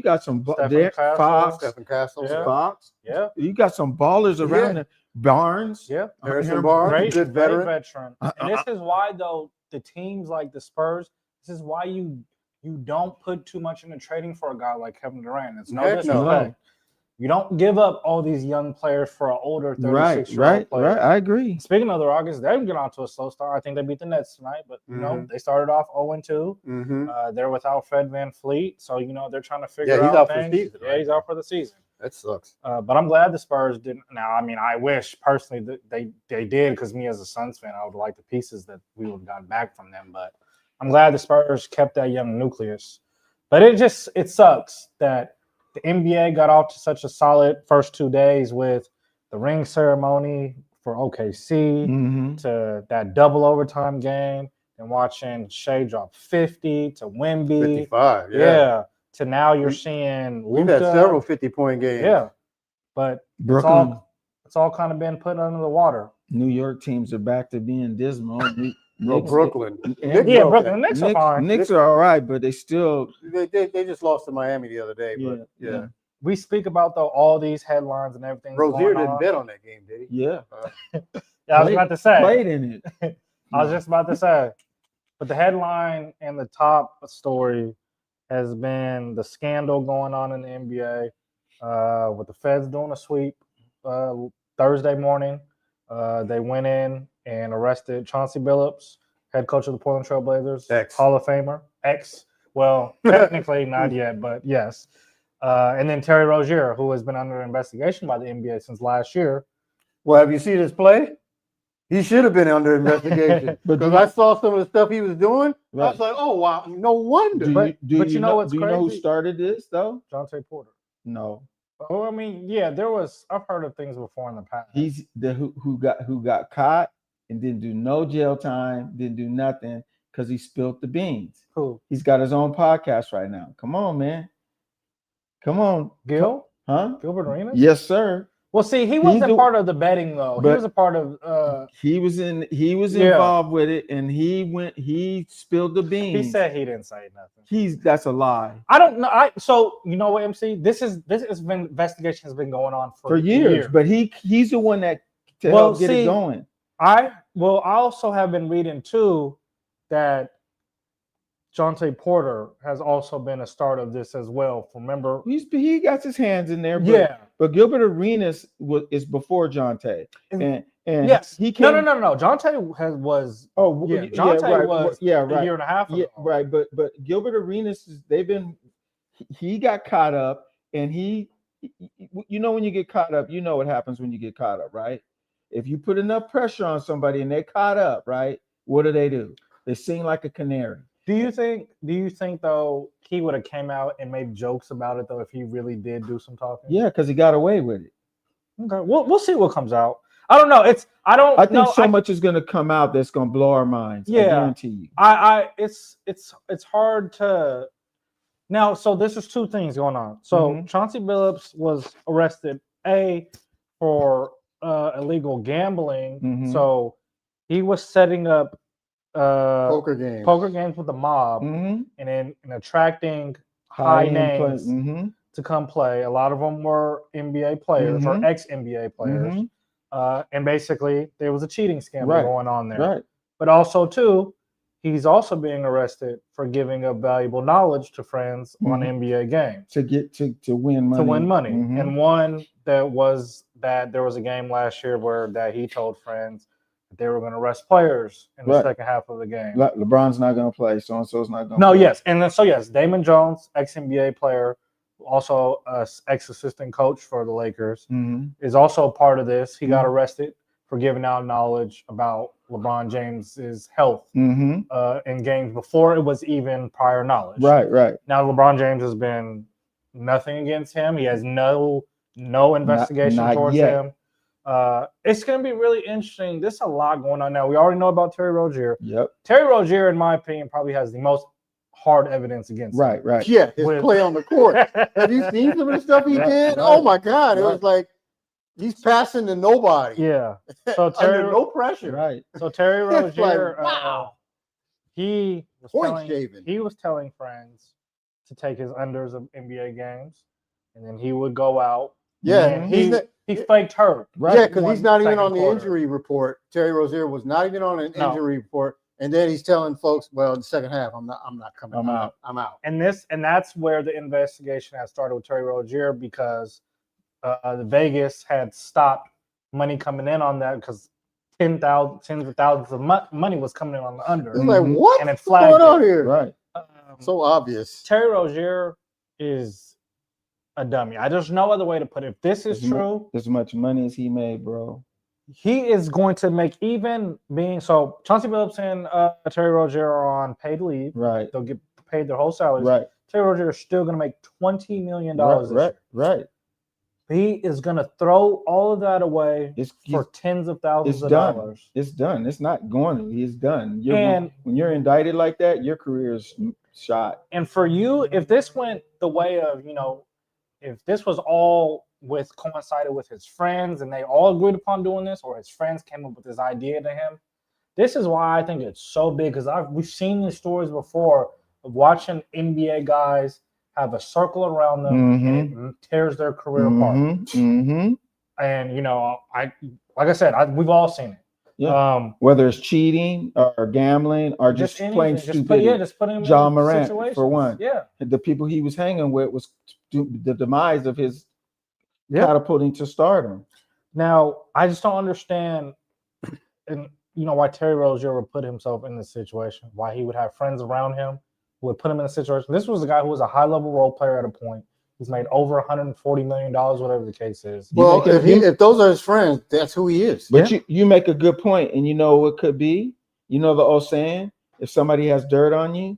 got some Stephen Castle. Fox. Yeah. You got some ballers around him. Barnes. Yeah. Harrison Barnes, good veteran. And this is why, though, the teams like the Spurs, this is why you don't put too much into trading for a guy like Kevin Durant. It's no disrespect. You don't give up all these young players for an older 36-year-old player. Right. I agree. Speaking of the Rockets, they didn't get on to a slow start. I think they beat the Nets tonight, but they started off 0-2. They're without Fred VanVleet, so they're trying to figure out things. For the season, he's out for the season. That sucks. But I'm glad the Spurs didn't. Now, I mean, I wish personally that they did, because me as a Suns fan, I would like the pieces that we would have gotten back from them. But I'm glad the Spurs kept that young nucleus. But it sucks that the NBA got off to such a solid first 2 days with the ring ceremony for OKC to that double overtime game. and watching Shea drop 50 to Wemby. 55, yeah. To now you're seeing Luka. We've had several 50-point games. Yeah. But Brooklyn. it's all kind of been put under the water. New York teams are back to being dismal. Brooklyn. Brooklyn. Knicks are fine. Knicks are all right, but they still they just lost to Miami the other day. But yeah. We speak about all these headlines and everything. Rozier didn't bet on that game, did he? Yeah. I was about to say. Played in it. I was just about to say. But the headline and the top story has been the scandal going on in the NBA with the Feds doing a sweep Thursday morning. They went in and arrested Chauncey Billups, head coach of the Portland Trail Blazers, Hall of Famer, well, technically not yet, but yes. And then Terry Rozier, who has been under investigation by the NBA since last year. Well, have you seen his play? He should have been under investigation because I saw some of the stuff he was doing. Right. I was like, oh, wow, no wonder. But you know what's crazy? Do you know who started this, though? Jonte Porter. No. Oh, I mean, yeah, I've heard of things before in the past. He's the who got caught and didn't do no jail time, didn't do nothing because he spilled the beans. Who? He's got his own podcast right now. Come on, man. Come on. Gil? Huh? Gilbert Arenas? Yes, sir. Well, see, he wasn't part of the betting though. He was a part of he was involved with it, and he spilled the beans. He said he didn't say nothing. That's a lie. I don't know. So you know what, MC? This has been investigation has been going on for years. But he's the one that helped get it going. I also have been reading too that Jonte Porter has also been a start of this as well. Remember, he got his hands in there. But Gilbert Arenas is before Jonte, and yes, he came. No. Jonte was was a year and a half ago. Yeah, right. But Gilbert Arenas he got caught up, and when you get caught up, you know what happens when you get caught up, right? If you put enough pressure on somebody and they're caught up, right? What do? They sing like a canary. Do you think though he would have came out and made jokes about it though if he really did do some talking? Yeah, because he got away with it. Okay, we'll see what comes out. I don't know. I think so much is going to come out that's going to blow our minds. Yeah, I guarantee you. It's hard to now. So this is two things going on. So Chauncey Billups was arrested for illegal gambling. So he was setting up poker games with the mob, and attracting high names to come play. A lot of them were NBA players or ex-NBA players, and basically there was a cheating scandal going on there. Right. But also too, he's also being arrested for giving up valuable knowledge to friends on NBA games to win money. To win money, and one that there was a game last year where he told friends they were going to arrest players in the second half of the game. LeBron's not going to play. So-and-so's not going to play. Yes. And then, Damon Jones, ex-NBA player, also ex-assistant coach for the Lakers, is also a part of this. He got arrested for giving out knowledge about LeBron James's health in games before it was even prior knowledge. Right. Now, LeBron James has been nothing against him. He has no investigation towards him. It's going to be really interesting. There's a lot going on now. We already know about Terry Rozier. Yep. Terry Rozier, in my opinion, probably has the most hard evidence against him. Right. Yeah, his play on the court. Have you seen some of the stuff he did? Right. Oh, my God. It was like he's passing to nobody. Yeah. So Terry, under no pressure. Right. So Terry Rozier, wow. He was telling friends to take his unders of NBA games, and then he would go out. Yeah, he faked hurt. Right. Yeah, because he's not even on the injury report. Terry Rozier was not even on an injury report, and then he's telling folks, "Well, in the second half, I'm not coming. I'm out. I'm out." And that's where the investigation has started with Terry Rozier because the Vegas had stopped money coming in on that because tens of thousands of money was coming in on the under. It's like what? And it flagged what's going on here? Right. So obvious. Terry Rozier is a dummy. There's no other way to put it. If this is true, as much money as he made, bro, he is going to make so Chauncey Billups and Terry Rozier are on paid leave. Right. They'll get paid their whole salaries. Right. Terry Rozier is still going to make $20 million this year. Right. He is going to throw all of that away for tens of thousands of dollars. It's done. It's not going. It's done. And when you're indicted like that, your career is shot. And for you, if this went the way of, if this was all coincided with his friends and they all agreed upon doing this, or his friends came up with this idea to him, this is why I think it's so big, because we've seen these stories before of watching NBA guys have a circle around them and it tears their career apart. And like I said, we've all seen it. Yeah. Whether it's cheating or gambling or just playing stupid. Just putting him John in Morant, situations. for one. Yeah. The people he was hanging with was the demise of his catapulting to stardom. Now, I just don't understand, and why Terry Rozier would put himself in this situation, why he would have friends around him who would put him in a situation. This was a guy who was a high-level role player at a point. He's made over $140 million, whatever the case is. Well, if those are his friends, that's who he is. But you make a good point, and you know what could be? You know the old saying, if somebody has dirt on you,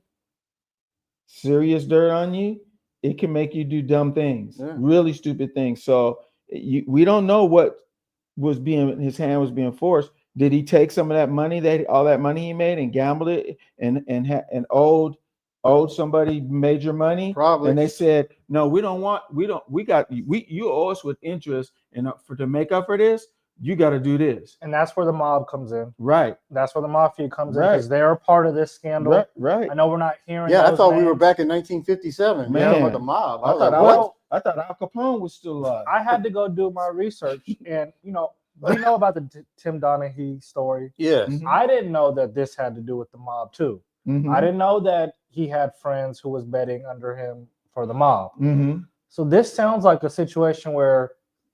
serious dirt on you, it can make you do dumb things, really stupid things. So we don't know what his hand was being forced. Did he take some of that money, all that money he made, and gambled it and owed somebody major money? Probably. And they said, no, we you owe us with interest, and to make up for this, you got to do this. And that's where the mob comes in. Right. That's where the mafia comes in, because they're a part of this scandal. Right. I know we're not hearing. Yeah, I thought we were back in 1957. Man, with the mob. I thought Al Capone was still alive. I had to go do my research, and we know about the Tim Donaghy story. Yes. I didn't know that this had to do with the mob too. I didn't know that he had friends who was betting under him for the mob. So this sounds like a situation where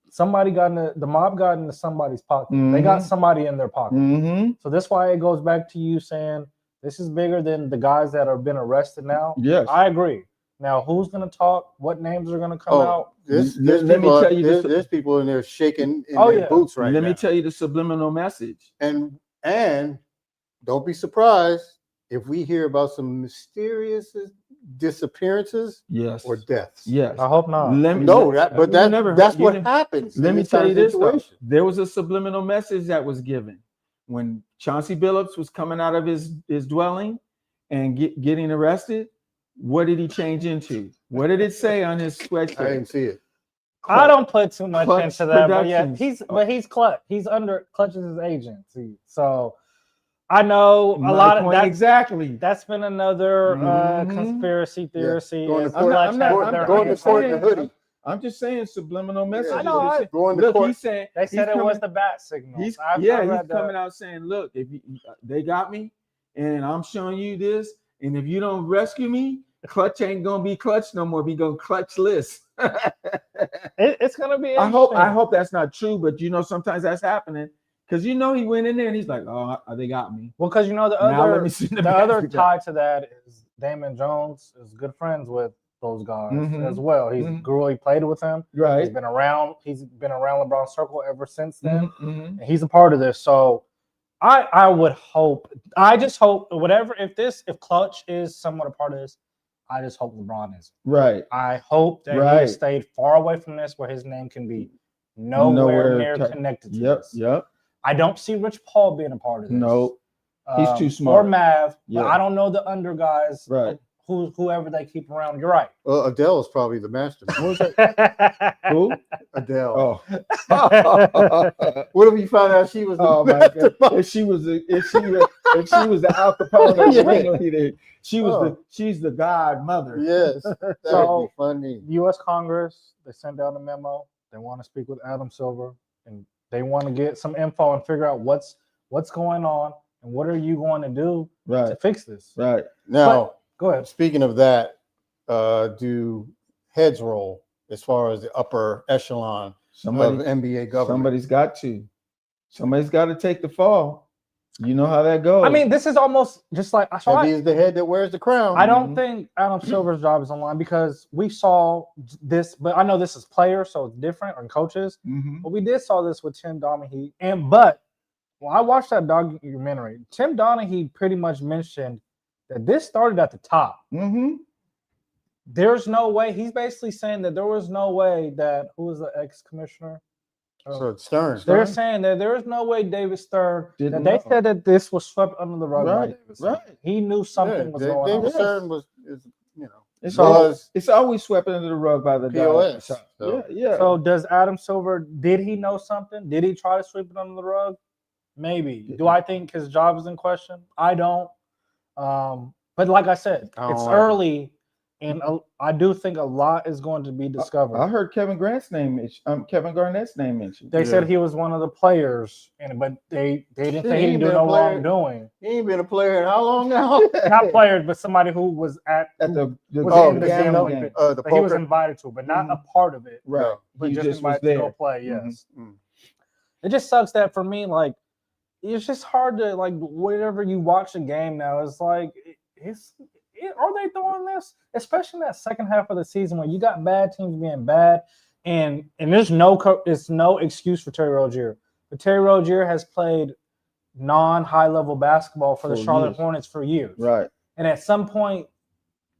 somebody the mob got into somebody's pocket. They got somebody in their pocket. So that's why it goes back to you saying this is bigger than the guys that have been arrested now. Yes. I agree. Now, who's going to talk? What names are going to come out? There's people in there shaking in their boots right now. Let me tell you the subliminal message. And don't be surprised if we hear about some mysterious disappearances or deaths. Yes. I hope not. That's what happens. Let me tell you this, though. There was a subliminal message that was given when Chauncey Billups was coming out of his dwelling and getting arrested. What did he change into? What did it say on his sweatshirt? I didn't see it. I don't put too much Clutch into that, Productions. but he's Clutch. He's under Clutch's agency. So I know a lot of that. Exactly. That's been another conspiracy theory. Going to court in the hoodie. I'm just saying subliminal message. I know. He said they said it was the bat signal. He's coming out saying, "Look, if they got me, and I'm showing you this, and if you don't rescue me, Clutch ain't gonna be Clutch no more. Be going clutchless." It's gonna be. I hope that's not true, but sometimes that's happening. Because he went in there and he's like, "Oh, they got me." Well, because the other tie to that is Damon Jones is good friends with those guys as well. He played with him. Right. He's been around LeBron's circle ever since then. And he's a part of this. So I would hope. I just hope if Clutch is somewhat a part of this, I just hope LeBron is. Right. I hope that he has stayed far away from this, where his name can be nowhere near connected to this. Yep. I don't see Rich Paul being a part of this. No, he's too smart. Or Mav. But I don't know the under guys. Right. Whoever they keep around. You're right. Well, Adele is probably the mastermind. What was that? Who? Adele. Oh. What if you found out she was the mastermind? If she was the Al Capone of the ringleader, she's the godmother. Yes. That would be funny. U.S. Congress, they sent out a memo. They want to speak with Adam Silver, and they want to get some info and figure out what's going on and what are you going to do to fix this. Right. Now, go ahead. Speaking of that, do heads roll as far as the upper echelon of NBA government? Somebody's got to take the fall. You know how that goes. I mean, this is almost just like he's the head that wears the crown. I don't think Adam Silver's job is on line, because we saw this, but I know this is players, so it's different, or coaches. But we did saw this with Tim Donaghy, but when I watched that documentary, Tim Donaghy pretty much mentioned that this started at the top. there's no way. He's basically saying that there was no way that who was the ex-commissioner? So it's Stern. They're saying that there is no way David Stern. Didn't They know. said that this was swept under the rug. by Right, David Stern. right. He knew something was going David on. Stern was, It's was- always, it's always swept under the rug by the POS. guy. So- Yeah. So does Adam Silver? Did he know something? Did he try to sweep it under the rug? Maybe. Do I think his job is in question? I don't. But like I said, I don't it's like it. early, and I do think a lot is going to be discovered. I heard Kevin Garnett's name mentioned. They said he was one of the players, but they didn't say he didn't do no wrongdoing. He ain't been a player in how long now? Not players, but somebody who was at the was in the gambling gambling game. bit. The But he was poker? invited to, but not a part of it. Right. But He just just was invited to go there. play. Yes. Mm. It just sucks that for me, like, it's just hard to, like, whenever you watch a game now, it's like, are they doing this? Especially in that second half of the season when you got bad teams being bad, and there's no excuse for Terry Rozier. But Terry Rozier has played non-high level basketball for the For Charlotte years. Hornets for years. Right. And at some point,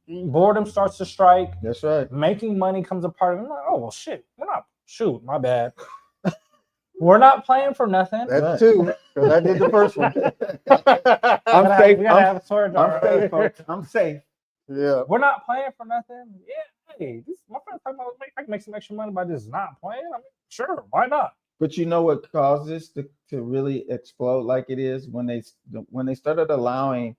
boredom starts to strike. That's right. Making money comes a part of it. I'm like, oh, well, shit. My bad. We're not playing for nothing. That's two. Because I did the first one. I'm safe. We gotta have a sword I'm safe, folks. I'm safe. Yeah. We're not playing for nothing. Yeah, hey, my friend's talking about I can make some extra money by just not playing. I mean, sure, why not? But you know what caused this to really explode like it is when they started allowing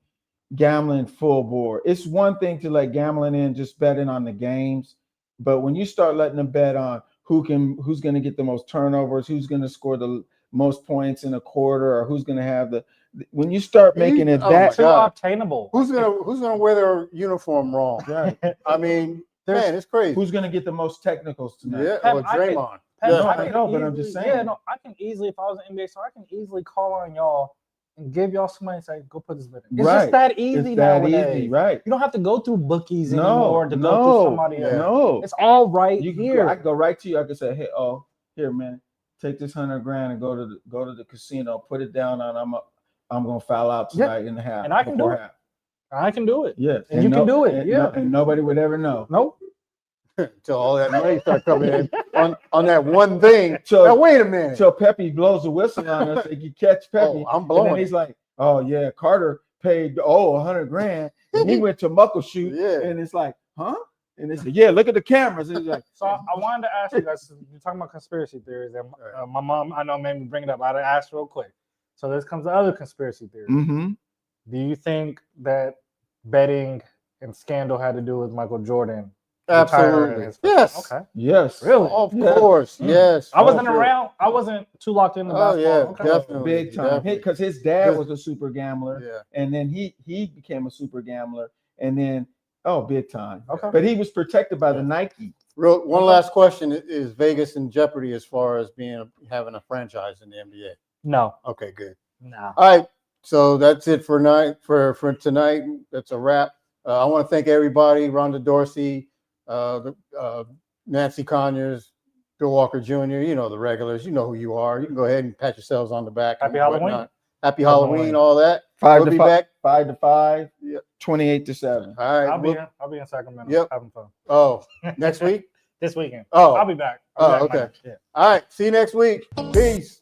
gambling full board. It's one thing to let gambling in, just betting on the games, but when you start letting them bet on who's going to get the most turnovers, who's going to score the most points in a quarter, or who's going to have when you start making it that too obtainable. Who's gonna wear their uniform wrong? Right. I mean, man, it's crazy. Who's going to get the most technicals tonight? Yeah, or Draymond. I know, but I'm just saying. Yeah, no, I can easily, if I was an NBA star, I can easily call on y'all and give y'all some money and say, go put this bet in. It's just that easy nowadays. Easy, right? You don't have to go through bookies anymore to go through somebody else. No, it's all right here. I can go right to you. I can say, hey, here, man, take this $100,000 and go to the casino, put it down on. I'm gonna foul out tonight in the half, and I can do it. I can do it. Yes, and you can do it. And nobody would ever know. Nope. Until all that money start coming in on that one thing. So now wait a minute. So Pepe blows the whistle on us. You catch Pepe. I'm blowing. And then he's like, "Oh yeah, Carter paid $100,000, and he went to Muckleshoot." Yeah. And it's like, huh? And they said, "Yeah, look at the cameras." And he's like, so I wanted to ask you guys. You're talking about conspiracy theories, and my mom, I know, made me bring it up. I had to ask real quick. So this comes to other conspiracy theories. Mm-hmm. Do you think that betting and scandal had to do with Michael Jordan? Absolutely. Yes. Okay. Yes. Really? Of course. Yes. I wasn't around. I wasn't too locked into basketball. Yeah, Okay. definitely. Big time. Because his dad was a super gambler, and then he became a super gambler, and then big time. Okay. But he was protected by the Nike. One last question: is Vegas in jeopardy as far as having a franchise in the NBA? No. Okay, good. No. All right. So that's it for tonight. That's a wrap. I want to thank everybody: Rhonda Dorsey, Nancy Conyers, Bill Walker Jr. You know the regulars. You know who you are. You can go ahead and pat yourselves on the back. Happy Halloween. Whatnot. Happy Halloween. All that. 5 we'll to 5. 5 to 5. 28 to 7. All right. I'll be in Sacramento. Yep. Having fun. Oh, next week. This weekend. Oh, I'll be back. Okay. Yeah. All right. See you next week. Peace.